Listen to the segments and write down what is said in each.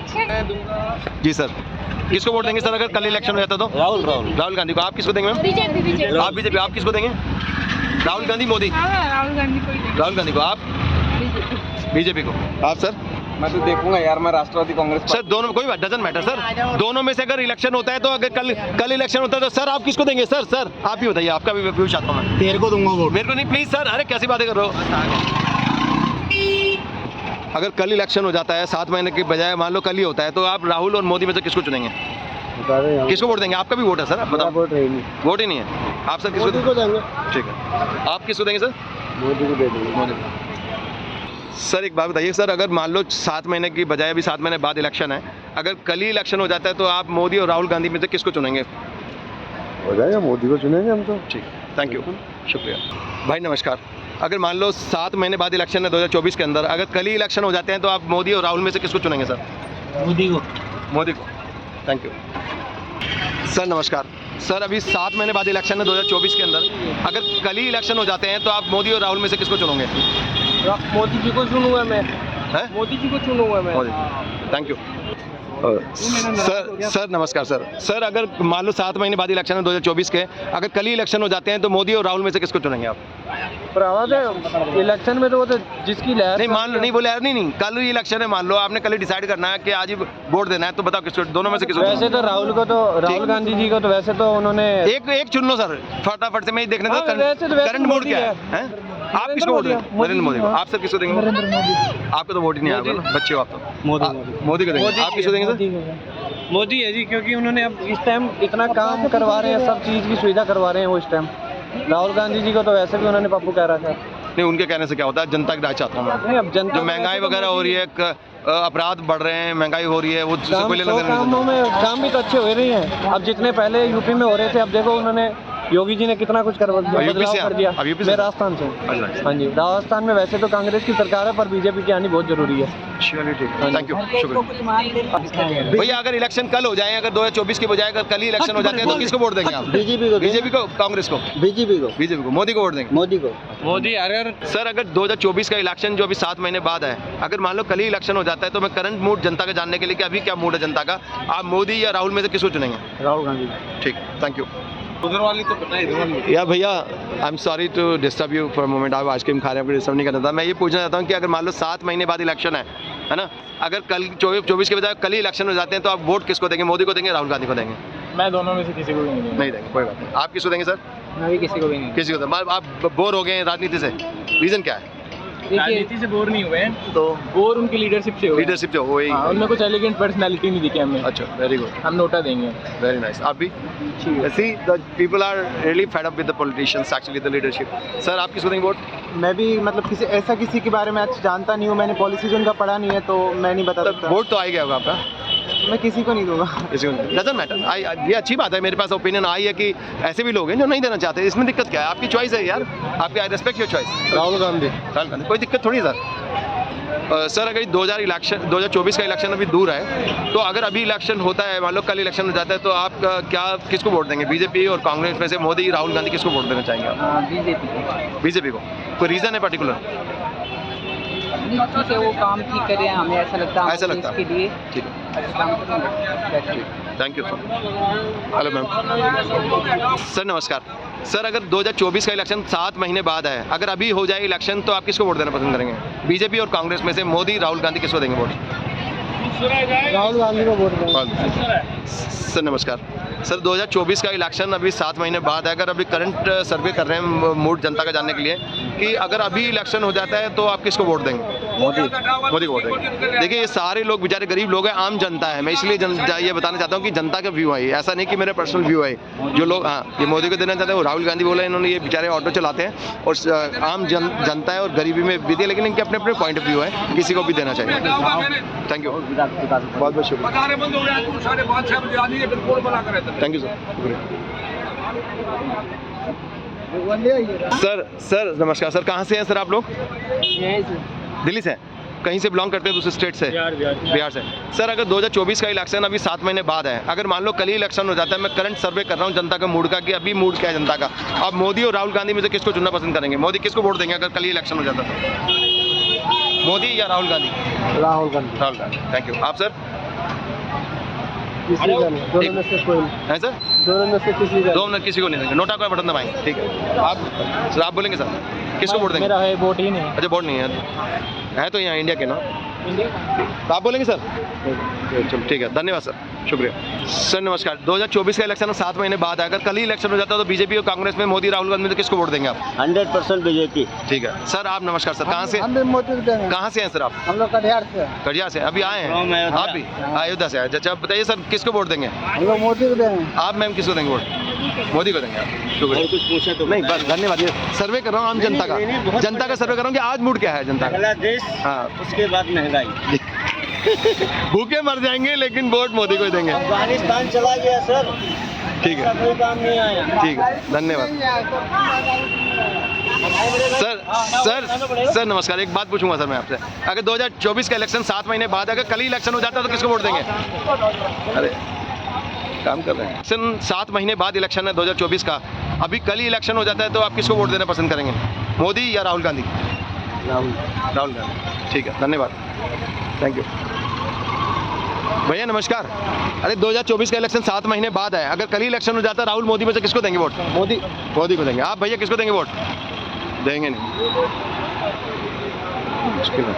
Election जी sir, किसको vote देंगे sir अगर कल इलेक्शन हो जाता तो? राहुल गांधी को। आप किसको देंगे मैम? बीजेपी। आप बीजेपी। आप किसको देंगे? राहुल गांधी, मोदी? राहुल गांधी को। राहुल गांधी को। आप? बीजेपी को। आप सर? मैं तो देखूंगा यार, मैं राष्ट्रवादी कांग्रेस सर दोनों, कोई बात डजंट मैटर सर, दोनों में से अगर इलेक्शन होता है तो अगर कल इलेक्शन होता है तो सर आप किसको देंगे? सर आप ही बताइए, आपका भी व्यू चाहता हूँ मैं। तेरे को दूंगा वोट। मेरे को नहीं प्लीज सर, अरे कैसी बातें कर रहे हो? अगर कल इलेक्शन हो जाता है 7 महीने के बजाय, मान लो कल ही होता है, तो आप राहुल और मोदी में से किसको चुनेंगे? किसको वोट देंगे? आपका भी वोट है सर, आप बताओ। वोट वोट ही नहीं है। आप सर किसको देंगे? ठीक है, आप किसको देंगे सर? मोदी को दे देंगे। मोदी। सर एक बात बताइए सर, अगर मान लो 7 महीने की बजाय अभी 7 महीने बाद इलेक्शन है, अगर कल ही इलेक्शन हो जाता है तो आप मोदी और राहुल गांधी में से किसको चुनेंगे? हो जाएगा, मोदी को चुनेंगे हम तो। ठीक, थैंक यू, शुक्रिया भाई, नमस्कार। अगर मान लो 7 महीने बाद इलेक्शन है 2024 के अंदर, अगर कल ही इलेक्शन हो जाते हैं तो आप मोदी और राहुल में से किसको चुनेंगे सर? मोदी को। मोदी को, थैंक यू। सर नमस्कार। सर अभी 7 महीने बाद इलेक्शन है 2024 के अंदर, अगर कल ही इलेक्शन हो जाते हैं तो आप मोदी और राहुल में से किसको चुनोगे? मोदी जी को चुनूंगा मैं। हैं? मोदी जी को चुनूंगा मैं। Modi, thank you. सर नमस्कार सर अगर मान लो 7 महीने बाद इलेक्शन है 2024 के, अगर कल ही इलेक्शन हो जाते हैं तो मोदी और राहुल में से किसको चुनेंगे आप? पर आवाज है इलेक्शन में तो वो तो जिसकी लहर नहीं मान लो, नहीं बोले यार, नहीं कल ही इलेक्शन है, मान लो आपने कल ही डिसाइड करना है कि आज ही वोट देना है, तो बताओ किसको, दोनों में से किसको? वैसे तो राहुल को, तो राहुल गांधी जी को तो वैसे तो उन्होंने एक चुन लो सर, फटाफट से, मैं देखने दो वैसे तो करंट मोड क्या है? आप किसको वोट देंगे? नरेंद्र मोदी को। आप सर किसको देंगे? नरेंद्र मोदी। आपको तो वोट ही नहीं आएगा ना, बच्चे हो आप तो। मोदी को देंगे। आप किसको देंगे सर? मोदी है जी, क्योंकि उन्होंने अब इस टाइम इतना काम करवा रहे हैं, सब चीज़ की सुविधा करवा रहे हैं वो इस टाइम। राहुल गांधी जी को तो वैसे भी उन्होंने पप्पू कह रखा है। नहीं, उनके कहने से क्या होता है, जनता की राय चाहता हूँ मैं। नहीं, अब जनता जो महंगाई वगैरह हो रही है, अपराध बढ़ रहे हैं, महंगाई हो रही है, वो कोई लेना देना कामों में काम भी तो अच्छे हो रही हैं। अब जितने पहले यूपी में हो रहे थे, अब देखो उन्होंने, योगी जी ने कितना कुछ बदलाव कर दिया। मैं राजस्थान से। हाँ जी, राजस्थान में वैसे तो कांग्रेस की सरकार है, पर बीजेपी की आनी बहुत जरूरी है। थैंक यू, शुक्रिया भैया। अगर इलेक्शन कल हो जाए, अगर 2024 के बजाय अगर कल ही इलेक्शन हो जाते हैं तो किसको वोट देंगे आप? बीजेपी को, कांग्रेस को? बीजेपी को। मोदी को वोट देंगे? मोदी। अगर सर अगर 2024 का इलेक्शन जो अभी 7 महीने बाद है, अगर मान लो कल ही इलेक्शन हो जाता है, तो मैं करंट मूड जनता का जानने के लिए कि अभी क्या मूड है जनता का, आप मोदी या राहुल में से किसको चुनेंगे? राहुल गांधी। ठीक, थैंक यू। उधर वाली तो पता है। या भैया, I am sorry to disturb you for moment, आप आइसक्रीम खा रहे हैं, आपको डिस्टर्ब नहीं करना था। मैं ये पूछना चाहता हूँ कि अगर मान लो 7 महीने बाद इलेक्शन है ना, अगर कल 24 के बजाय कल ही इलेक्शन हो जाते हैं तो आप वोट किसको देंगे? मोदी को देंगे, राहुल गांधी को देंगे? मैं दोनों में से किसी को भी नहीं देंगे, कोई बात नहीं। आप किसको देंगे सर? मैं भी किसी को भी नहीं। किसी को देंगे। आप बोर हो गए राजनीति से, रीजन क्या है? राजनीति से बोर नहीं हुए हैं, तो बोर उनकी लीडरशिप से हुए। लीडरशिप जो वही, उनमें कुछ एलिगेंट पर्सनालिटी नहीं दिखी हमें। अच्छा, वेरी गुड, हम नोटा देंगे। Very nice. आप भी? See the people are really fed up with the politicians, actually the leadership. Sir आप किसको देंगे वोट? मैं भी मतलब किसी के बारे में आज जानता नहीं हूँ, मैंने पॉलिसीज उनका पढ़ा नहीं है, तो मैं नहीं बता सकता। वोट तो आ ही गया होगा आपका। मैं किसी को नहीं दूंगा। किसी को नहीं, डजंट मैटर। ये अच्छी बात है, मेरे पास ओपिनियन आई है कि ऐसे भी लोग हैं जो नहीं देना चाहते, इसमें दिक्कत क्या है? आपकी चॉइस है यार, आपकी, I respect your choice. Rahul Gandhi. कोई दिक्कत थोड़ी सर। सर अगर 2024 का इलेक्शन अभी दूर है, तो अगर अभी इलेक्शन होता है, मान लो कल इलेक्शन हो जाता है, तो आप क्या किसको वोट देंगे? बीजेपी और कांग्रेस में से मोदी, राहुल गांधी, किसको वोट देना चाहेंगे आप? बीजेपी को। कोई रीज़न है पर्टिकुलर? ठीक है, वो काम ठीक करे, हमें ऐसा लगता है, ऐसा लगता है, इसके लिए ठीक है, thank you sir. Hello ma'am. Sir नमस्कार। सर अगर 2024 का इलेक्शन 7 महीने बाद है, अगर अभी हो जाए इलेक्शन, तो आप किसको वोट देना पसंद करेंगे? बीजेपी और कांग्रेस में से मोदी, राहुल गांधी, किसको देंगे वोट? राहुल गांधी को वोट देंगे। सर नमस्कार। सर 2024 का इलेक्शन अभी 7 महीने बाद है, अगर अभी करंट सर्वे कर रहे हैं मूड जनता का जानने के लिए कि अगर अभी इलेक्शन हो जाता है तो आप किसको वोट देंगे? मोदी को वोट देंगे। देखिए ये सारे लोग बेचारे गरीब लोग हैं, आम जनता है, मैं इसलिए ये बताना चाहता हूँ कि जनता का व्यू है, ऐसा नहीं कि मेरा पर्सनल व्यू है। जो लोग ये मोदी को देना चाहते हैं, वो राहुल गांधी बोला, इन्होंने, ये बेचारे ऑटो चलाते हैं और आम जनता है और गरीबी में बीती है, लेकिन इनके अपने अपने पॉइंट ऑफ व्यू है, किसी को भी देना चाहिए। थैंक यू, बहुत बहुत शुक्रिया। Thank you sir. सर नमस्कार। सर कहाँ से हैं सर आप लोग? दिल्ली से? कहीं से बिलोंग करते हैं? दूसरे स्टेट से? बिहार से। सर अगर 2024 का इलेक्शन अभी 7 महीने बाद है, अगर मान लो कल ही इलेक्शन हो जाता है, मैं करंट सर्वे कर रहा हूँ जनता का मूड का कि अभी मूड क्या है जनता का, आप मोदी और राहुल गांधी में से किसको चुनना पसंद करेंगे? मोदी, किसको वोट देंगे अगर कल ही इलेक्शन हो जाता है? मोदी या राहुल गांधी? राहुल गांधी। Rahul Gandhi, thank you. आप सर? किसी का नहीं, दोनों में से कोई नहीं। है सर? दोनों में से किसी का दो मिनट किसी को नहीं देंगे, नोटा का बटन दबाएंगे, ठीक है। आप बोलेंगे सर, किसको वोट देंगे? मेरा है वोट ही नहीं। अच्छा वोट नहीं है तो यहाँ इंडिया के ना, तो आप बोलेंगे सर? चलो ठीक है, धन्यवाद सर, शुक्रिया सर। नमस्कार, 2024 का इलेक्शन 7 महीने बाद है, अगर कल ही इलेक्शन हो जाता है तो बीजेपी और कांग्रेस में मोदी राहुल गांधी में तो किसको वोट देंगे आप? 100% बीजेपी। ठीक है सर। आप नमस्कार सर, कहाँ से कहाँ से हैं सर आप? हम लोग कटिहार से। कटिहार से अभी आए हैं? आप भी अयोध्या से आए? अच्छा बताइए सर, किसको वोट देंगे? हम लोग मोदी को देंगे। आप मैम किसको देंगे वोट? मोदी को देंगे आप, शुक्रिया। कुछ पूछे तो नहीं बस धन्यवाद। ये सर्वे कर रहा हूँ आम जनता का, जनता का सर्वे कर रहा हूँ कि आज मूड क्या है जनता का। पहला देश, हाँ उसके बाद महंगाई। भूखे मर जाएंगे लेकिन वोट मोदी को ही देंगे। अफगानिस्तान चला गया सर, ठीक है, कोई काम नहीं आया। ठीक है, धन्यवाद सर। नमस्कार, एक बात पूछूंगा सर मैं आपसे, अगर 2024 का इलेक्शन 7 महीने बाद अगर कल ही इलेक्शन हो जाता है तो किसको वोट देंगे? अरे काम कर रहे हैं। इलेक्शन 7 महीने बाद इलेक्शन है 2024 का, अभी कल ही इलेक्शन हो जाता है तो आप किसको वोट देना पसंद करेंगे, मोदी या राहुल गांधी? राहुल गांधी, ठीक है, धन्यवाद, थैंक यू। भैया नमस्कार, अरे 2024 का इलेक्शन 7 महीने बाद है, अगर कल ही इलेक्शन हो जाता है राहुल मोदी में से किसको देंगे वोट? मोदी। मोदी को देंगे। आप भैया किसको देंगे वोट? देंगे नहीं, मुश्किल है।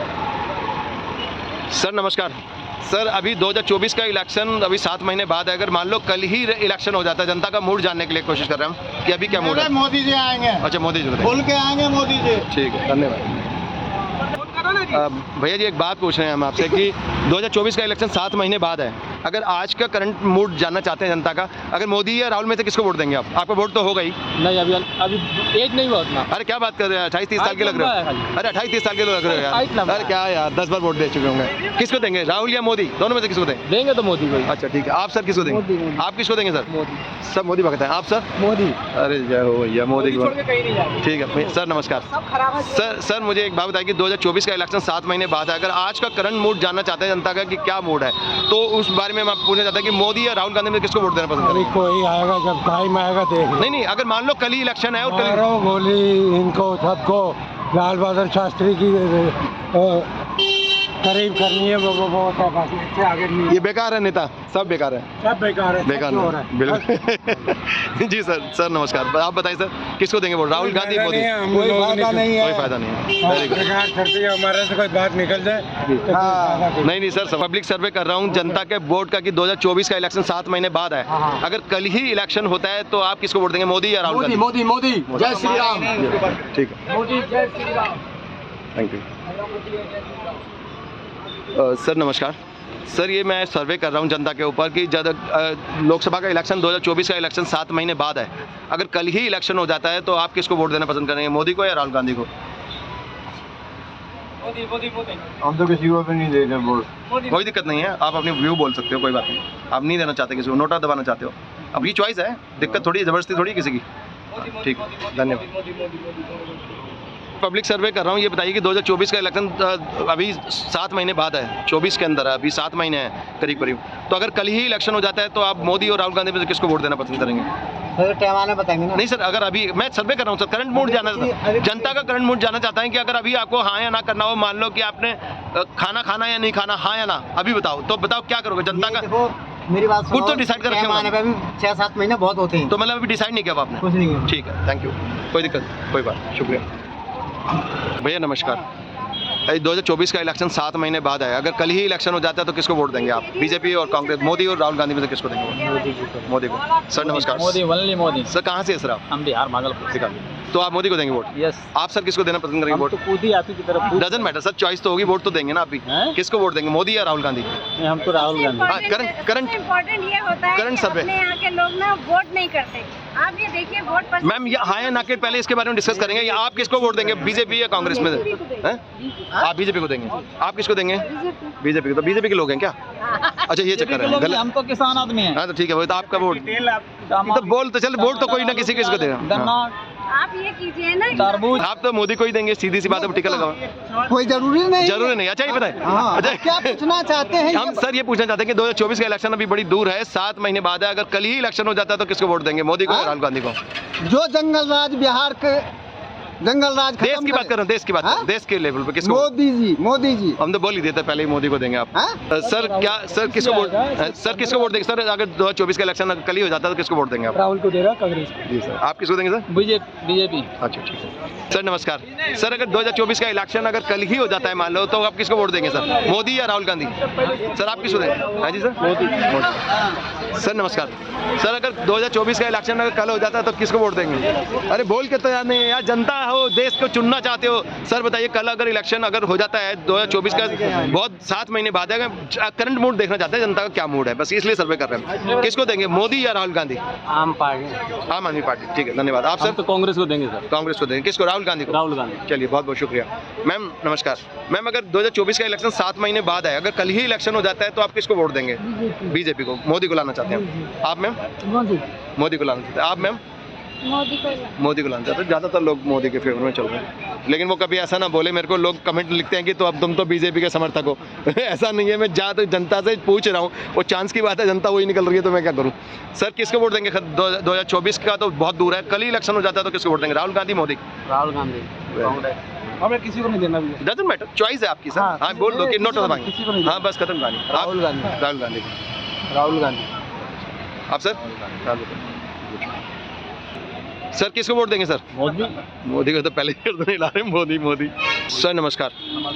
सर नमस्कार सर, अभी 2024 का इलेक्शन अभी 7 महीने बाद है, अगर मान लो कल ही इलेक्शन हो जाता है, जनता का मूड जानने के लिए कोशिश कर रहे हैं हम कि अभी क्या मूड है। मोदी जी आएंगे। अच्छा मोदी जी बोल के आएंगे मोदी जी। ठीक है, धन्यवाद। भैया जी एक बात पूछ रहे हैं हम आपसे कि 2024 का इलेक्शन 7 महीने बाद है, अगर आज का करंट मूड जानना चाहते हैं जनता का, अगर मोदी या राहुल में से किसको वोट देंगे आप? आपका वोट तो होगा ही। नहीं अभी एज नहीं हुआ उतना। अरे क्या बात कर रहे हैं, 28-30 साल के लग रहे हो। अरे 28-30 साल के लग रहे हो यार। अरे क्या यार, 10 बार वोट दे चुके होंगे। किसको देंगे, राहुल या मोदी? दोनों में से किसको देंगे तो मोदी को। अच्छा ठीक है, आप सर किसको देंगे? आप किसको देंगे सर? मोदी। सब मोदी भगत हैं। आप सर? मोदी। अरे जय हो भैया, मोदी को। ठीक है सर, नमस्कार सर। मुझे एक बात बताइए कि 2024 का इलेक्शन 7 महीने बाद है, अगर आज का करंट मूड जानना चाहते हैं जनता का कि क्या मूड है, तो उस बारे में मैं पूछना चाहता हूँ कि मोदी या राहुल गांधी में किसको वोट देना पसंद करेंगे? कोई आएगा जब टाइम आएगा देख। नहीं, अगर मान लो कल ही इलेक्शन है और कल गोली इनको सबको लाल बहादुर शास्त्री की करीब करनी है, वो इससे आगे नहीं। ये बेकार है नेता, सब बेकार है, सब बेकार है, बेकार है बिल्कुल। जी सर नमस्कार, आप बताइए सर किसको देंगे वोट, राहुल गांधी मोदी? कोई फायदा नहीं है, कोई फायदा नहीं है। Very good. हमारे से कोई बात निकल जाए। नहीं सर, पब्लिक सर्वे कर रहा हूँ जनता के वोट का कि 2024 का इलेक्शन 7 महीने बाद है, अगर कल ही इलेक्शन होता है तो आप किसको वोट देंगे, मोदी या राहुल गांधी? मोदी। जय श्री राम। ठीक है, मोदी जय Shri Ram. Thank you. Sir नमस्कार सर, ये मैं सर्वे कर रहा हूँ जनता के ऊपर कि जब लोकसभा का इलेक्शन 2024 का इलेक्शन 7 महीने बाद है, अगर कल ही इलेक्शन हो जाता है तो आप किसको वोट देना पसंद करेंगे, मोदी को या राहुल गांधी को? मोदी। हम तो किसी को भी नहीं दे रहे वोट। कोई दिक्कत नहीं है, आप अपनी व्यू बोल सकते हो, कोई बात नहीं। आप नहीं देना चाहते किसी को, नोटा दबाना चाहते हो, अपनी चॉइस है, दिक्कत थोड़ी, जबरदस्ती थोड़ी किसी की। ठीक, धन्यवाद। पब्लिक सर्वे कर रहा हूँ, ये बताइए कि 2024 का इलेक्शन अभी 7 महीने बाद है, 24 के अंदर है, अभी 7 महीने हैं करीब, तो अगर कल ही इलेक्शन हो जाता है तो आप मोदी और राहुल गांधी में से किसको वोट देना पसंद करेंगे? सर टाइम आने बताएंगे ना। नहीं सर, अगर अभी मैं सर्वे कर रहा हूँ सर, करंट मूड जानना, जनता का करंट मूड जानना चाहता है कि अगर अभी आपको हाँ या ना करना हो, मान लो कि आपने खाना या नहीं खाना, हाँ या ना, अभी बताओ, तो बताओ क्या करोगे जनता का? मेरी बात खुद तो डिसाइड कर रखे आने पे भी 6-7 महीने बहुत होते हैं, तो मतलब अभी डिसाइड नहीं किया आपने? कुछ नहीं। ठीक है, थैंक यू, कोई दिक्कत, कोई बात, शुक्रिया। भैया नमस्कार, 2024 का इलेक्शन 7 महीने बाद है, अगर कल ही इलेक्शन हो जाता है तो किसको वोट देंगे आप, बीजेपी और कांग्रेस, मोदी और राहुल गांधी में से किसको देंगे? मोदी को। सर नमस्कार। मोदी। सर कहाँ से है सर आप? हम बिहार भागलपुर। तो आप मोदी को देंगे वोट? यस। आप सर किसको देना पसंद करेंगे वोट? तो खुद ही आप ही की तरफ। डजंट मैटर सर, चॉइस तो होगी, वोट तो देंगे ना आप भी। किसको वोट देंगे, मोदी या राहुल गांधी? हम तो राहुल गांधी। करंट इम्पोर्टेंट ये होता है करंट सर्वे, अपने यहाँ के लोग ना वोट नहीं करते। आप ये देखिए वोट पर मैम, ये हाँ या ना के पहले इसके बारे में डिस्कस करेंगे। या आप किसको वोट देंगे, बीजेपी या कांग्रेस में? आप बीजेपी को देंगे, आप किसको देंगे? बीजेपी को। तो बीजेपी के लोग हैं क्या? अच्छा ये चक्कर है, गलत। हम तो किसान आदमी हैं। हाँ तो ठीक है, वो तो आपका वोट, तो बोल तो चल, वोट तो कोई ना किसी किसको देगा। आप ये कीजिए ना, तरबूज। आप तो मोदी को ही देंगे, सीधी सी बात है, टीका लगाओ। कोई जरूरी नहीं। जरूरी नहीं, अच्छा ये बताए। अच्छा क्या पूछना चाहते हैं? हम सर ये पूछना चाहते हैं कि 2024 का इलेक्शन अभी बड़ी दूर है, 7 महीने बाद है, अगर कल ही इलेक्शन हो जाता है तो किसको वोट देंगे, मोदी को या राहुल गांधी को? जो जंगल राज बिहार के जंगल राज देश खत्म की बात करे। कर रहा हूँ, देश की बात कर रहा हूँ, हाँ? देश के लेवल पे किसको? मोदी जी हम तो बोल ही देते पहले ही मोदी को देंगे आप। हाँ? सर क्या सर किसको वोट देंगे सर? अगर 2024 का इलेक्शन कल ही हो जाता है तो किसको वोट देंगे आप? राहुल को दे रहा कांग्रेस जी सर। आप किसको देंगे सर? बीजेपी। अच्छा ठीक है सर, नमस्कार सर। अगर 2024 का इलेक्शन अगर कल ही हो जाता है मान लो, तो आप किसको वोट देंगे सर? मोदी या राहुल गांधी? सर आप किसको देंगे? हाँ जी सर, मोदी। सर नमस्कार सर, अगर 2024 का इलेक्शन अगर कल हो जाता है तो किसको वोट देंगे? अरे बोल के तो यार नहीं यार, जनता हो, देश को चुनना चाहते हो सर, बताइए कल अगर इलेक्शन अगर हो जाता है 2024 का, बहुत 7 महीने बाद है, करंट मूड देखना चाहते हैं जनता का क्या मूड है, बस इसलिए सर्वे कर रहे हैं। किसको देंगे, मोदी या राहुल गांधी? आम पार्टी, आम आदमी पार्टी। ठीक है धन्यवाद। आप सर? तो कांग्रेस को देंगे सर। कांग्रेस को देंगे। किसको? राहुल गांधी को। राहुल गांधी। चलिए बहुत बहुत शुक्रिया। मैम नमस्कार। मैम अगर 2024 का इलेक्शन 7 महीने बाद है, अगर कल ही इलेक्शन हो जाता है तो आप किसको वोट देंगे? बीजेपी को। मोदी को लाना चाहते हैं आप मैम? मोदी को लाना चाहते हैं आप मैम? मोदी को लाना चाहते हैं। ज़्यादातर लोग मोदी के फेवर में चल रहे हैं, लेकिन वो कभी ऐसा ना बोले मेरे को, लोग कमेंट लिखते हैं कि तो अब तुम तो बीजेपी के समर्थक हो। ऐसा नहीं है, मैं ज़्यादा जनता से पूछ रहा हूँ, वो चांस की बात है, जनता वही निकल रही है तो मैं क्या करूँ। सर किसको वोट देंगे? 2024 का तो बहुत दूर है, कल ही इलेक्शन हो जाता है तो किसको वोट देंगे? राहुल गांधी, मोदी? राहुल गांधी। हमें किसी को नहीं देना भी। डजंट मैटर, चॉइस है आपकी सर। हाँ बोल दो कि नोट दबाएंगे। हाँ बस खत्म कहानी। राहुल गांधी। राहुल गांधी। राहुल गांधी। आप सर? सर किसको वोट देंगे सर? मोदी। मोदी को तो पहले ही नहीं ला रहे, मोदी। सर नमस्कार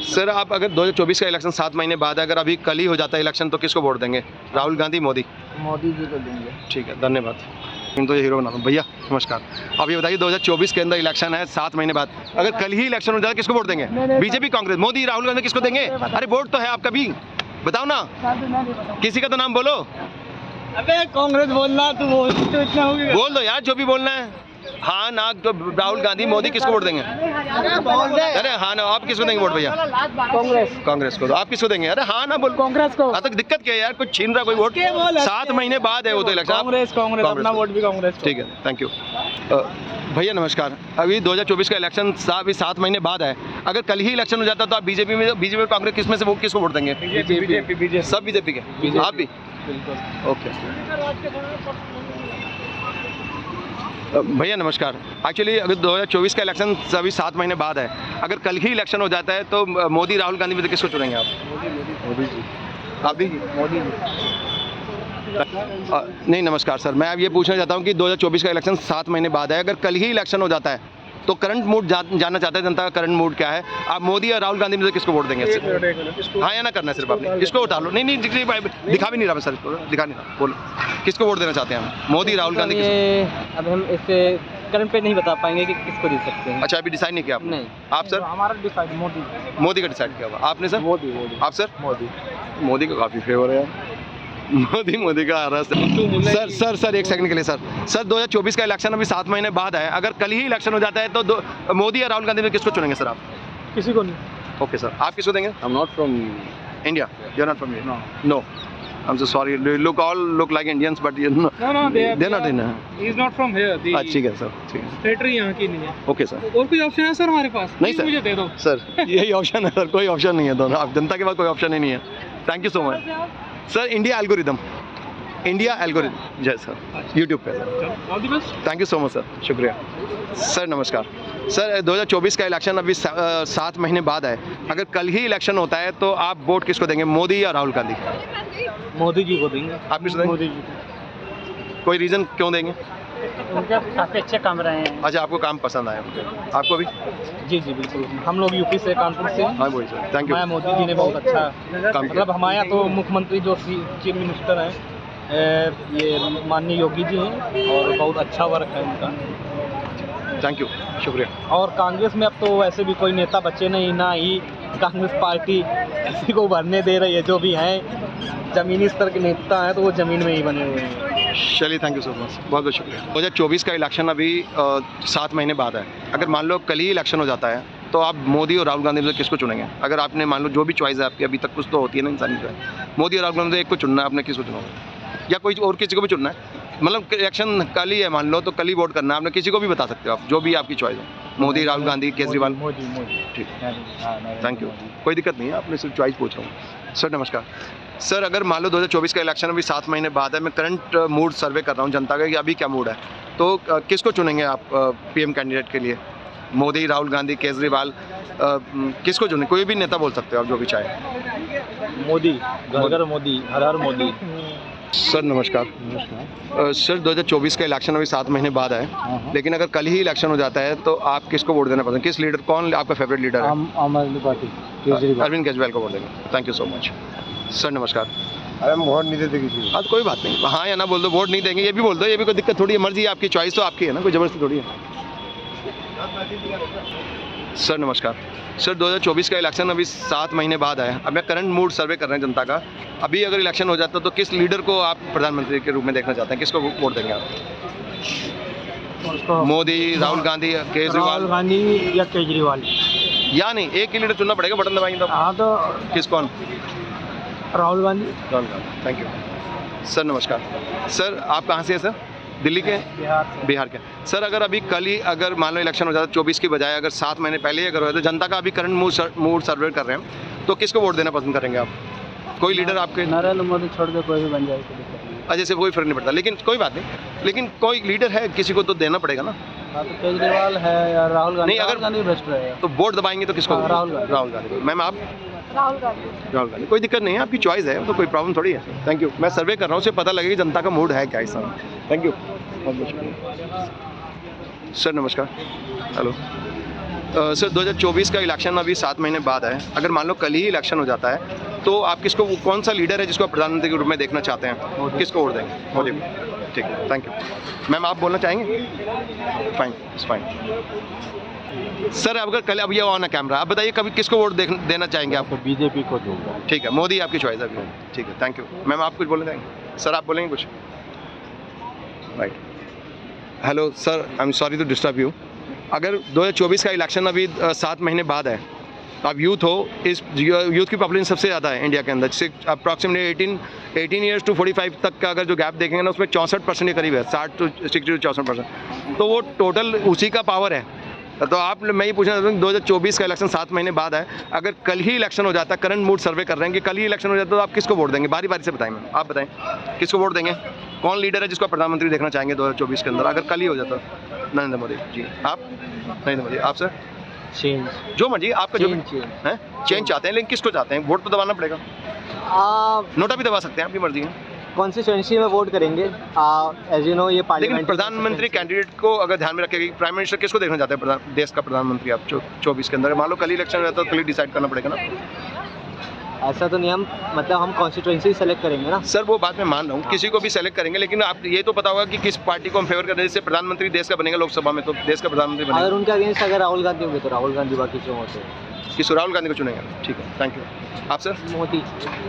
सर, आप अगर 2024 का इलेक्शन 7 महीने बाद है, अगर अभी कल ही हो जाता है इलेक्शन तो किसको वोट देंगे? राहुल गांधी, मोदी? मोदी जी को देंगे। ठीक है धन्यवाद। तो ये हीरो बना लूँ। भैया नमस्कार, अब ये बताइए 2024 के अंदर इलेक्शन है 7 महीने बाद, अगर कल ही इलेक्शन हो जाए किसको वोट देंगे? बीजेपी, कांग्रेस, मोदी, राहुल गांधी, किसको देंगे? अरे वोट तो है आपका भी, बताओ ना, किसी का तो नाम बोलो। अबे कांग्रेस बोलना, तू तो इतना हो गया। बोल दो यार जो भी बोलना है। हाँ ना, तो राहुल गांधी, मोदी, किसको वोट देंगे? अरे हाँ ना, आप किसको देंगे वोट भैया? कांग्रेस को। तो आप किसको देंगे? अरे हाँ ना बोल। कांग्रेस को। तक दिक्कत क्या है यार, कुछ छीन रहा कोई वोट? 7 महीने बाद है वो तो इलेक्शन। कांग्रेस अपना वोट भी कांग्रेस। ठीक है थैंक यू। भैया नमस्कार, अभी 2024 का इलेक्शन अभी 7 महीने बाद है, अगर कल ही इलेक्शन हो जाता तो आप बीजेपी और कांग्रेस किस में से किसको वोट देंगे? बीजेपी। सब बीजेपी के? आप भी? ओके भैया नमस्कार, एक्चुअली अगर 2024 का इलेक्शन अभी 7 महीने बाद है, अगर कल ही इलेक्शन हो जाता है तो मोदी, राहुल गांधी में से किसको चुनेंगे आप? मोदी जी। आप भी? मोदी जी। नहीं नमस्कार सर, मैं अब ये पूछना चाहता हूँ कि 2024 का इलेक्शन 7 महीने बाद है, अगर कल ही इलेक्शन हो जाता है तो करंट मूड जानना चाहते हैं जनता का, करंट मूड क्या है? आप मोदी या राहुल गांधी में से किसको वोट देंगे? हाँ या ना करना है सिर्फ आपने, किसको उठा लो। नहीं दिखा भी नहीं रहा सर, दिखा नहीं रहा, बोलो किसको वोट देना चाहते हैं हम? मोदी, राहुल गांधी? अब हम इससे करंट पे नहीं बता पाएंगे कि किसको दे सकते हैं। अच्छा अभी डिसाइड नहीं किया आपने? नहीं। आप सर? हमारा डिसाइड मोदी का डिसाइड किया हुआ आपने सर? मोदी। आप सर? मोदी का काफ़ी फेवर है, मोदी का आ रहा है सर। एक सेकंड के लिए सर 2024 का इलेक्शन अभी 7 महीने बाद है, अगर कल ही इलेक्शन हो जाता है तो मोदी या राहुल गांधी में किसको चुनेंगे सर आप? किसी को नहीं। ओके सर, आप किसको देंगे? I'm not from India. You're not from here? No. I'm so sorry. You look like Indians, but you know. No, they're not in. He's not from here. ठीक है सर, ठीक है। सेक्रेटरी यहाँ की नहीं है। Okay sir. और कोई ऑप्शन है सर हमारे पास? नहीं सर, मुझे दे दो सर, यही ऑप्शन है सर, कोई ऑप्शन नहीं है दोनों। आप जनता के पास कोई ऑप्शन ही नहीं है। Thank you so much sir. India algorithm जय सर, यूट्यूब पे sir. All the best. Thank you so much sir, शुक्रिया सर। नमस्कार सर, 2024 का इलेक्शन अभी 7 महीने बाद है, अगर कल ही इलेक्शन होता है तो आप वोट किसको देंगे? मोदी या राहुल गांधी? मोदी जी को देंगे। आप किसको देंगे? मोदी जी। कोई रीज़न क्यों देंगे? उनके काफ़ी अच्छे काम रहे हैं। अच्छा आपको काम पसंद आया, आपको भी? जी बिल्कुल, हम लोग यूपी से, कानपुर से। हाँ वही sir, thank you. Modi ji ने बहुत अच्छा काम मतलब हमारे यहाँ तो मुख्यमंत्री जो चीफ मिनिस्टर हैं ये माननीय योगी जी हैं, और बहुत अच्छा वर्क है उनका। थैंक यू, शुक्रिया। और कांग्रेस में अब तो वैसे भी कोई नेता बचे नहीं, ना ही कांग्रेस पार्टी किसी को भरने दे रही है। जो भी हैं ज़मीनी स्तर के नेता हैं तो वो ज़मीन में ही बने हुए हैं। चलिए थैंक यू सो मच, बहुत बहुत शुक्रिया। 2024 का इलेक्शन अभी 7 महीने बाद है, अगर मान लो कल ही इलेक्शन हो जाता है तो आप मोदी और राहुल गांधी में से किसको चुनेंगे? अगर आपने मान लो जो भी चॉइस है आपकी, अभी तक कुछ तो होती है ना इंसानी चॉइस, मोदी और राहुल गांधी में से एक को चुनना है, आपने किसको चुनोगे? या कोई और किसी को भी चुनना है? मतलब इलेक्शन कल ही है मान लो, तो कल ही वोट करना है आपने, किसी को भी बता सकते हो आप, जो भी आपकी चॉइस है, मोदी, राहुल गांधी, केजरीवाल। ठीक, थैंक यू, कोई दिक्कत नहीं है, आपने सिर्फ चॉइस पूछ रहा हूँ। सर नमस्कार सर, अगर मान लो 2024 का इलेक्शन अभी 7 महीने बाद है, मैं करंट मूड सर्वे कर रहा हूँ जनता का कि अभी क्या मूड है, तो किसको चुनेंगे आप पीएम कैंडिडेट के लिए? मोदी, राहुल गांधी, केजरीवाल, किसको चुने? कोई भी नेता बोल सकते हो आप, जो भी चाहे। मोदी, घर घर मोदी, हर हर मोदी। सर नमस्कार। सर 2024 का इलेक्शन अभी 7 महीने बाद है, लेकिन अगर कल ही इलेक्शन हो जाता है तो आप किसको वोट देना पसंद? किस लीडर, कौन आपका फेवरेट लीडर है? आम आदमी पार्टी, केजरीवाल। अरविंद केजरीवाल को वोट देंगे। Thank you so much. Sir नमस्कार। अरे हम वोट नहीं देते किसी को। हाँ तो कोई बात नहीं, हाँ या ना बोल दो, वोट नहीं देंगे ये भी बोल दो, ये भी कोई दिक्कत थोड़ी है, मर्जी है आपकी, चॉइस तो आपकी है ना, कोई ज़बरदस्ती थोड़ी है। सर नमस्कार। सर 2024 का इलेक्शन अभी 7 महीने बाद है, अब मैं करंट मूड सर्वे कर रहे हैं जनता का। अभी अगर इलेक्शन हो जाता तो किस लीडर को आप प्रधानमंत्री के रूप में देखना चाहते हैं? किसको वोट देंगे आप? मोदी, राहुल गांधी, केजरीवाल? राहुल गांधी या केजरीवाल? या नहीं, एक ही लीडर चुनना पड़ेगा, बटन दबाएंगे तो। हाँ तो किस, कौन? Rahul Gandhi. Rahul Gandhi. Thank you. Sir नमस्कार। सर आप कहाँ से हैं सर? दिल्ली के? बिहार के। सर अगर अभी कल ही अगर मान लो इलेक्शन हो जाता 24 की बजाय अगर 7 महीने पहले ही अगर हो तो जनता का अभी करंट मूड सर्वे कर रहे हैं, तो किसको वोट देना पसंद करेंगे आप? कोई लीडर आपके? नरेंद्र मोदी छोड़ के कोई भी बन जाए। अजय से कोई फर्क नहीं पड़ता, लेकिन कोई बात नहीं, लेकिन कोई लीडर है, किसी को तो देना पड़ेगा ना। हाँ तो केजरीवाल है या राहुल गांधी? नहीं, अगर गांधी बेस्ट रहेगा तो वोट दबाएंगे तो किसको? राहुल गांधी। राहुल गांधी। मैम आप? राहुल गांधी। राहुल गांधी। कोई दिक्कत नहीं है, आपकी चॉइस है, तो कोई प्रॉब्लम थोड़ी है। Thank you. मैं सर्वे कर रहा हूँ, उससे पता लगेगा जनता का मूड है क्या इस समय। थैंक यू, बहुत बहुत शुक्रिया। सर नमस्कार। हेलो। सर 2024 का इलेक्शन अभी 7 महीने बाद है, अगर मान लो कल ही इलेक्शन हो जाता है तो आप किसको, कौन सा लीडर है जिसको आप प्रधानमंत्री के रूप में देखना चाहते हैं? किसको वोट देंगे? मोदी। ठीक है, थैंक यू। मैम आप बोलना चाहेंगे? Fine, it's fine. सर अगर कल, अब ये ऑन है कैमरा, आप बताइए कभी किसको वोट देना चाहेंगे आप? बीजेपी को दूंगा। ठीक है, मोदी आपकी चॉइस है अभी। ठीक है, थैंक यू। मैम आप कुछ बोलना चाहेंगे? सर आप बोलेंगे कुछ? Right. Hello sir, I am sorry to disturb you. अगर 2024 का इलेक्शन अभी 7 महीने बाद है, आप यूथ हो, इस यूथ की पॉपुलेशन सबसे ज़्यादा है इंडिया के अंदर, अप्रॉक्सीमेटली 18 ईयर्स टू 45 तक का अगर जो गैप देखेंगे ना, उसमें 64% के करीब है, 60 to 64%। तो वो टोटल उसी का पावर है। तो आप, मैं ये पूछना चाहता हूँ 2024 का इलेक्शन 7 महीने बाद है, अगर कल ही इलेक्शन हो जाता, करंट मूड सर्वे कर रहे हैं कि कल ही इलेक्शन हो जाता, तो आप किसको वोट देंगे? बारी बारी से बताएं मैम, आप बताएं किसको वोट देंगे? कौन लीडर है जिसको प्रधानमंत्री देखना चाहेंगे 2024 के अंदर, अगर कल ही हो जाता? नरेंद्र मोदी जी। आप? नरेंद्र मोदी। आप सर? चेंज, जो मर्जी आपका, जो है चेंज चाहते हैं, लेकिन किसको चाहते हैं? वोट तो दबाना पड़ेगा, नोटा भी दबा सकते हैं, आपकी मर्जी है। कॉन्स्टिट्यूएंसी में वोट करेंगे, एज यू नो ये लेकिन पार्लियामेंट। प्रधानमंत्री कैंडिडेट को अगर ध्यान में रखेगी, प्राइम मिनिस्टर किसको देखना चाहते हैं देश का प्रधानमंत्री आप 24 के अंदर? मान लो कल ही इलेक्शन रहता तो कल ही डिसाइड करना पड़ेगा ना। ऐसा तो नहीं, हम मतलब हम कॉन्स्टिट्यूएंसी सेलेक्ट करेंगे ना सर वो बात मैं मान रहा हूँ, किसी को भी सेलेक्ट करेंगे, लेकिन आप ये तो पता होगा कि किस पार्टी को हम फेवर कर रहे हैं, जिससे प्रधानमंत्री देश का बनेगा, लोकसभा में तो देश का प्रधानमंत्री बनेगा। अगर उनके अगेंस्ट अगर राहुल गांधी होंगे तो राहुल गांधी, बाकी जो होते हैं किस राहुल गांधी को चुनेंगे? ठीक है, थैंक यू। आप सर? मोदी।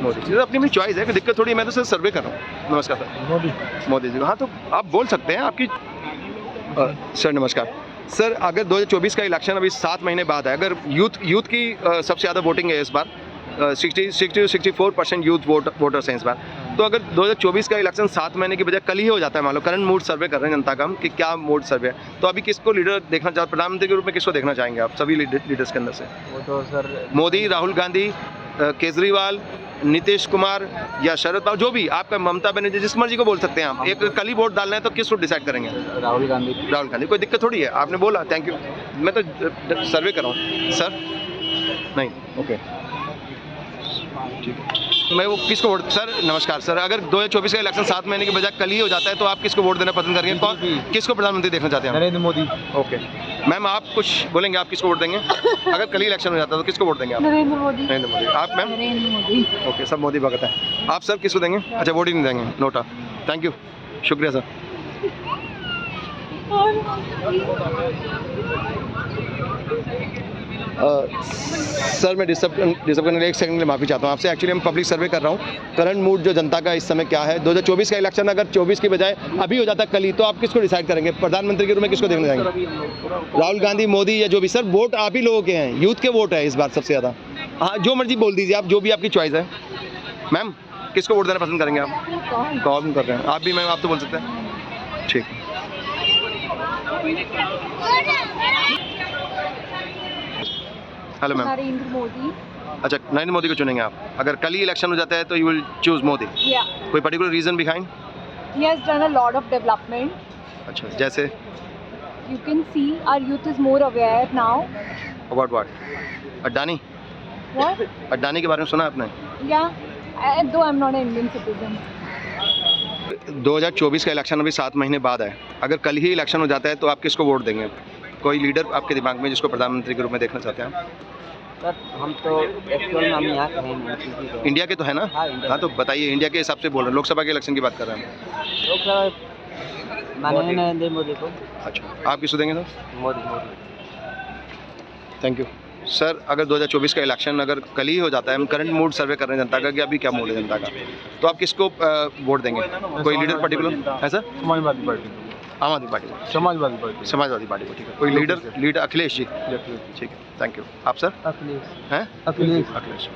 मोदी जी। अपनी अपनी चॉइस है, कोई दिक्कत थोड़ी है, मैं तो सर सर्वे कर रहा हूँ। नमस्कार सर। मोदी। मोदी जी। हाँ तो आप बोल सकते हैं, आपकी। सर नमस्कार। सर अगर 2024 का इलेक्शन अभी 7 महीने बाद है, अगर यूथ की सबसे ज़्यादा वोटिंग है इस बार, 60-64% यूथ वोटर्स हैं इस बार, तो अगर 2024 का इलेक्शन 7 महीने की बजाय कल ही हो जाता है, मान लो करंट मूड सर्वे कर रहे हैं जनता का हम कि क्या मूड सर्वे है, तो अभी किसको लीडर देखना चाहते, प्रधानमंत्री के रूप में किसको देखना चाहेंगे आप सभी लीडर्स के अंदर से? वो तो सर मोदी, राहुल गांधी, केजरीवाल, नीतीश कुमार या शरद पवार, जो भी आपका, ममता बनर्जी, जिस मर्जी को बोल सकते हैं आप। एक कल ही वोट डालना है तो किसको डिसाइड करेंगे? राहुल गांधी। राहुल गांधी। कोई दिक्कत थोड़ी है, आपने बोला, थैंक यू। मैं तो सर्वे कर रहा हूँ सर। नहीं, ओके ठीक है। मैं वो किसको वोट, सर नमस्कार सर, अगर 2024 का इलेक्शन 7 महीने के बजाय कल ही हो जाता है तो आप किसको वोट देना पसंद करेंगे? कौन, किसको प्रधानमंत्री देखना चाहते हैं? नरेंद्र मोदी। ओके मैम, आप कुछ बोलेंगे, आप किसको वोट देंगे अगर कल ही इलेक्शन हो जाता है तो किसको वोट देंगे आप? नरेंद्र मोदी। नरेंद्र मोदी। आप मैम? नरेंद्र मोदी। ओके, सब मोदी भगत है। आप सर किसको देंगे? अच्छा, वोट ही नहीं देंगे, नोटा। थैंक यू, शुक्रिया सर। सर मैं डिस्टर्ब करने के लिए 1 सेकंड के लिए माफ़ी चाहता हूँ आपसे। एक्चुअली हम पब्लिक सर्वे कर रहा हूँ, करंट मूड जो जनता का इस समय क्या है। 2024 का इलेक्शन अगर 24 की बजाय अभी हो जाता कल ही, तो आप किसको डिसाइड करेंगे? प्रधानमंत्री के रूप में किसको देखना चाहेंगे? राहुल गांधी, मोदी या जो भी? सर वोट आप ही लोगों के हैं, यूथ के वोट है इस बार सबसे ज़्यादा। हाँ, जो मर्जी बोल दीजिए आप, जो भी आपकी चॉइस है। मैम किसको वोट देना पसंद करेंगे आप? कौन कर रहे हैं आप भी? मैम आप तो बोल सकते हैं। ठीक। Hello ma'am. नरेंद्र मोदी। अच्छा, नरेंद्र मोदी को चुनेंगे आप? अगर कल ही इलेक्शन हो जाता है तो यू विल चूज मोदी? कोई particular reason behind? He has done a lot of development. अच्छा, जैसे? you can see our youth is more aware now. About what? Adani? What? Adani के बारे में सुना आपने? Yeah, though I'm not an Indian citizen. 2024 का election अभी 7 महीने बाद है। अगर कल ही इलेक्शन हो जाता है तो आप किसको वोट देंगे? कोई लीडर आपके दिमाग में जिसको प्रधानमंत्री के रूप में देखना चाहते हैं? सर हम तो एक्चुअल में हम यहाँ के हैं नहीं। इंडिया के तो है ना? हाँ तो बताइए, इंडिया के हिसाब से बोल रहे हैं, लोकसभा के इलेक्शन की बात कर रहे हैं। लोकसभा माननीय नरेंद्र मोदी को। अच्छा, आप किसको देंगे sir? Modi. Thank you sir. अगर 2024 का इलेक्शन अगर कल ही हो जाता है, हम करंट मूड सर्वे कर रहे हैं जनता का कि अभी क्या मूड है जनता का, तो आप किसको वोट देंगे? कोई लीडर पर्टिकुलर है सर? समाजवादी पार्टी, आम आदमी पार्टी को। समाजवादी पार्टी, समाजवादी पार्टी को, ठीक है। कोई लीडर अखिलेश जी, ठीक है, थैंक यू। आप सर? हैं? अखिलेश,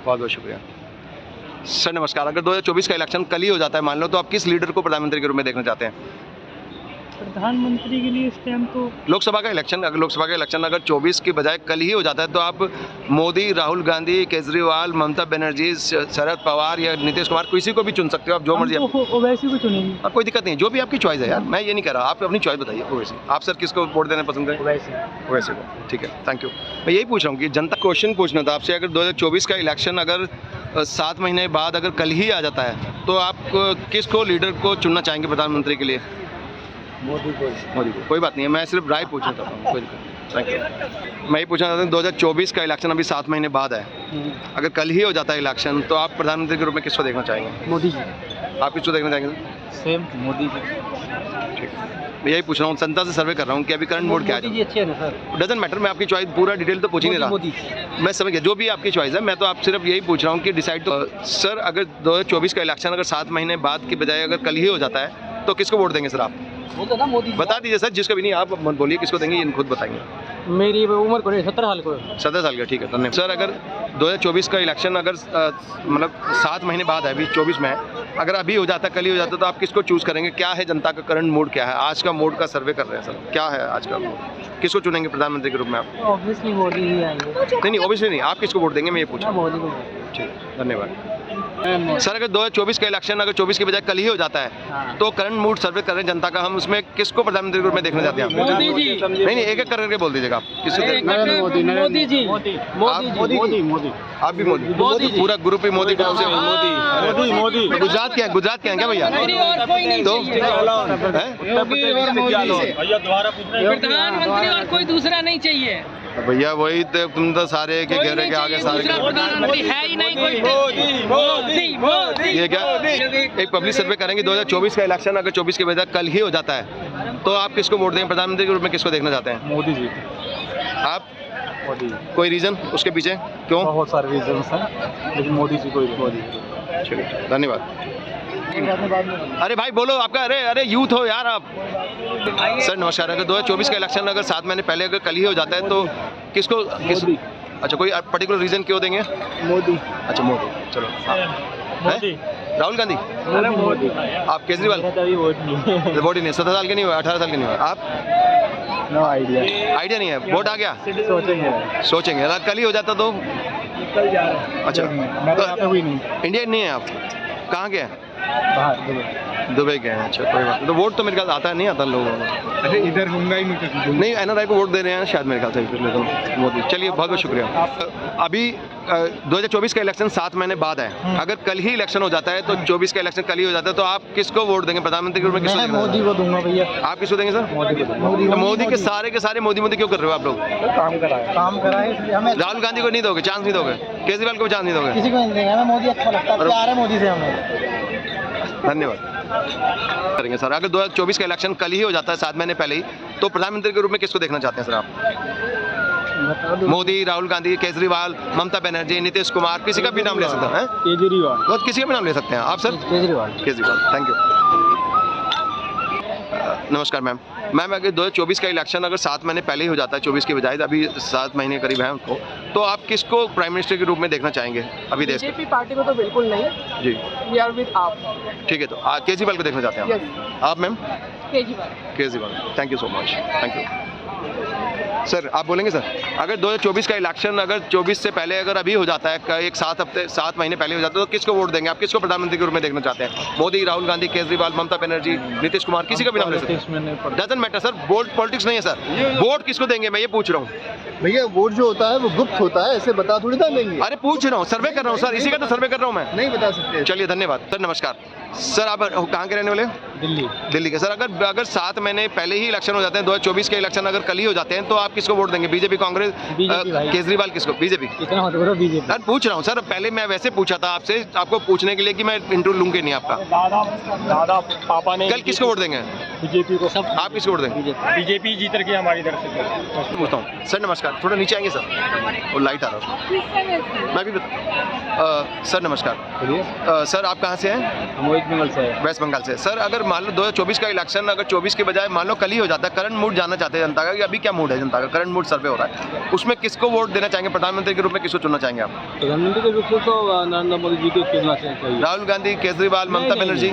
बहुत बहुत शुक्रिया सर। नमस्कार। अगर 2024 का इलेक्शन कल ही हो जाता है मान लो, तो आप किस लीडर को प्रधानमंत्री के रूप में देखना चाहते हैं? प्रधानमंत्री के लिए इस टाइम तो लोकसभा का इलेक्शन अगर 24 की बजाय कल ही हो जाता है तो आप मोदी, राहुल गांधी, केजरीवाल, ममता बनर्जी, शरद पवार या नीतीश कुमार, किसी को भी चुन सकते हो आप, जो मर्जी। ओवैसी को चुनेंगे। आप कोई दिक्कत नहीं, जो भी आपकी चॉइस है यार, मैं ये नहीं कह रहा, आप अपनी चॉइस बताइए। ओवैसी। आप सर किसको वोट देना पसंद है? ओवैसी को, ठीक है, थैंक यू। मैं यही पूछ रहा हूँ कि जनता क्वेश्चन पूछना था आपसे, अगर 2024 का इलेक्शन अगर 7 महीने बाद अगर कल ही आ जाता है तो आप किसको लीडर को चुनना चाहेंगे प्रधानमंत्री के लिए? मोदी को। कोई बात नहीं है, मैं सिर्फ राय पूछना चाहता हूँ, कोई दिक्कत। Thank you. मैं ये पूछना चाहता हूँ 2024 का इलेक्शन अभी 7 महीने बाद है, अगर कल ही हो जाता है इलेक्शन तो आप प्रधानमंत्री के रूप में किसको देखना चाहेंगे? मोदी जी। आप किसको देखना चाहेंगे? सेम मोदी जी। ठीक, मैं यही पूछ रहा हूँ, जनता से सर्वे कर रहा हूँ कि अभी करंट वोट क्या है। मोदी जी अच्छे हैं ना सर? डजंट मैटर, मैं आपकी चॉइस पूरा डिटेल तो पूछ ही नहीं रहा। मोदी। मैं समझ गया, जो भी आपकी चॉइस है, मैं तो आप सिर्फ यही पूछ रहा हूँ कि डिसाइड तो सर अगर 2024 का इलेक्शन अगर 7 महीने बाद की बजाय अगर कल ही हो जाता है तो किसको वोट देंगे सर आप? मोदी बता दीजिए सर, जिसका भी नहीं, आप मत बोलिए किसको देंगे, ये खुद बताएंगे। मेरी उम्र को 17 साल को। 17 साल का, ठीक है, धन्यवाद सर। अगर 2024 का इलेक्शन अगर मतलब 7 महीने बाद है, अभी 24 में है, अगर अभी हो जाता, कल ही हो जाता, तो आप किसको चूज करेंगे? क्या है जनता का करंट मूड, क्या है आज का मूड का सर्वे कर रहे हैं सर, क्या है आज का मूड? किसको चुनेंगे प्रधानमंत्री के रूप में आप? ऑब्वियसली मोदी ही आएंगे। नहीं, ऑब्वियसली नहीं, आप किसको वोट देंगे, मैं ये पूछा। मोदी को। ठीक, धन्यवाद सर। अगर 2024 का इलेक्शन अगर 24 के बजाय कल ही हो जाता है तो करंट मूड सर्वे कर रहे हैं जनता का, हम उसमें किसको प्रधानमंत्री के रूप में देखना चाहते हैं? मोदी जी। नहीं, एक एक करके बोल दीजिएगा आप। किसको? मोदी जी। मोदी। आप भी मोदी? पूरा ग्रुप ही मोदी ग्रुप से? मोदी। गुजरात के हैं? गुजरात के हैं क्या भैया? तो प्रधानमंत्री और कोई दूसरा नहीं चाहिए भैया, वही तो तुम तो सारे के घेरे के आगे सारे प्रधानमंत्री है ही नहीं कोई। ये क्या एक पब्लिक सर्वे करेंगे 2024 का इलेक्शन अगर 24 के बजाय कल ही हो जाता है तो आप किसको वोट देंगे प्रधानमंत्री के रूप में, किसको देखना चाहते हैं? मोदी जी। आप? मोदी। कोई रीजन उसके पीछे क्यों? बहुत सारे रीजन हैं, लेकिन मोदी जी को मोदी। चलिए, धन्यवाद। अरे भाई बोलो आपका, अरे यूथ हो यार आप। सर नमस्कार। अगर 2024 का इलेक्शन अगर 7 महीने पहले अगर कल ही हो जाता है तो किसको अच्छा, कोई पर्टिकुलर रीजन क्यों देंगे? मोदी। अच्छा, मोदी। चलो, मोदी। राहुल गांधी? मोदी। आप? केजरीवाल? वोट ही नहीं, 17 साल के नहीं हुए, 18 साल के नहीं हुए। आप? नो आइडिया नहीं है, वोट आ गया? सोचेंगे अगर कल ही हो जाता तो? निकल जा रहा है। अच्छा, तो हुई नहीं। इंडियन नहीं है आप? कहाँ के हैं? बाहर दुबई के हैं। अच्छा, कोई बात। तो वोट तो मेरे ख्याल आता नहीं आता लोगों को। अरे इधर होंगे ही नहीं, NRI को वोट दे रहे हैं शायद मेरे ख्याल से, तो मोदी। चलिए, बहुत बहुत शुक्रिया। अभी 2024 का इलेक्शन 7 महीने बाद है, अगर कल ही इलेक्शन हो जाता है तो 24 का इलेक्शन कल ही हो जाता है तो आप किसको वोट देंगे प्रधानमंत्री के रूप में? किसको? मोदी को दूंगा भैया। आप किसको देंगे सर? मोदी को। मोदी के सारे मोदी क्यों कर रहे हो आप लोग? काम कराए। राहुल गांधी को नहीं दोगे, चांस नहीं दोगे? केजरीवाल को चांस नहीं दोगे? किसी को नहीं देंगे, हमें मोदी अच्छा लगता है, प्यार है मोदी से हमें। धन्यवाद करेंगे सर। अगर 2024 का इलेक्शन कल ही हो जाता है 7 महीने पहले ही तो प्रधानमंत्री के रूप में किसको देखना चाहते हैं सर आप? मोदी, राहुल गांधी, केजरीवाल, ममता बनर्जी, नीतीश कुमार, किसी का भी नाम ले सकते हैं? केजरीवाल। किसी का भी नाम ले सकते हैं आप सर? केजरीवाल। Thank you. नमस्कार मैम। अगर 2024 का इलेक्शन अगर 7 महीने पहले ही हो जाता है 24 के बजाय, अभी 7 महीने करीब है उनको, तो आप किसको प्राइम मिनिस्टर के रूप में देखना चाहेंगे अभी देश में? बीजेपी पार्टी को तो बिल्कुल नहीं जी। वी आर विद आप। ठीक है, तो केजरीवाल को देखना चाहते हैं आप ma'am? Kejriwal. Kejriwal. Thank you so much, thank you sir आप बोलेंगे सर, अगर 2024 का इलेक्शन अगर 24 से पहले अगर अभी हो जाता है, एक 7 महीने पहले हो जाता है, तो किसको वोट देंगे आप? किसको प्रधानमंत्री के रूप में देखना चाहते हैं? मोदी, राहुल गांधी, केजरीवाल, ममता बनर्जी, नीतीश कुमार, किसी का भी नाम ले सकते हैं। Doesn't matter sir, vote politics नहीं है सर। वोट किसको देंगे मैं ये पूछ रहा हूँ। भैया वोट जो होता है वो गुप्त होता है, ऐसे बता थोड़ी ना देंगे। अरे पूछ रहा हूँ, सर्वे कर रहा हूँ सर, इसी का तो सर्वे कर रहा हूँ मैं। नहीं बता सकते। चलिए धन्यवाद सर, नमस्कार सर। आप कहाँ के रहने वाले? दिल्ली के। सर अगर 7 महीने पहले ही इलेक्शन हो जाते हैं, 2024 के इलेक्शन अगर कल ही हो जाते हैं, तो आप किसको वोट देंगे? बीजेपी, कांग्रेस, केजरीवाल, किसको? बीजेपी। सर पूछ रहा हूँ सर, पहले मैं वैसे पूछा था आपसे, आपको पूछने के लिए कि मैं इंटरव्यू लूंगी नहीं आपका। दादा पापा ने कल किसको वोट देंगे? बीजेपी को। सब आप किसको वोट देंगे? बीजेपी जीत रही है हमारी तरफ से। पूछता हूँ सर, नमस्कार, थोड़ा नीचे आएंगे सर, वो लाइट आ रहा है। मैं भी बता सर, नमस्कार सर, आप कहाँ से हैं? वेस्ट बंगाल से। वेस्ट बंगाल से। सर अगर मान लो 2024 का इलेक्शन अगर 24 के बजाय मान लो कल ही हो जाता है, करंट मूड जानना चाहते हैं जनता का कि अभी क्या मूड है जनता का, करंट मूड सर्वे हो रहा है, उसमें किसको वोट देना चाहेंगे? प्रधानमंत्री के रूप में किसको चुनना चाहेंगे आप? प्रधानमंत्री के रूप में तो नरेंद्र मोदी जी को चुनना चाहिए। राहुल गांधी, केजरीवाल, ममता बनर्जी?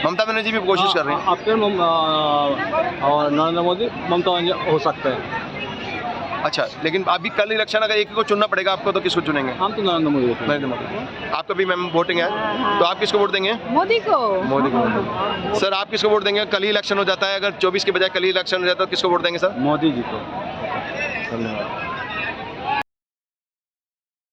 ममता बनर्जी भी कोशिश कर रही हैं। आपके और नरेंद्र मोदी, ममता हो सकता है। अच्छा, लेकिन अभी कल इलेक्शन अगर एक ही को चुनना पड़ेगा आपको, तो किसको चुनेंगे? हम तो नरेंद्र मोदी। आपका भी मैम वोटिंग है, तो आप किसको वोट देंगे? मोदी को। मोदी को। सर आप किसको वोट देंगे? कल ही इलेक्शन हो जाता है, अगर 24 के बजाय कल ही इलेक्शन हो जाता है, तो किसको वोट देंगे सर? मोदी जी को। धन्यवाद।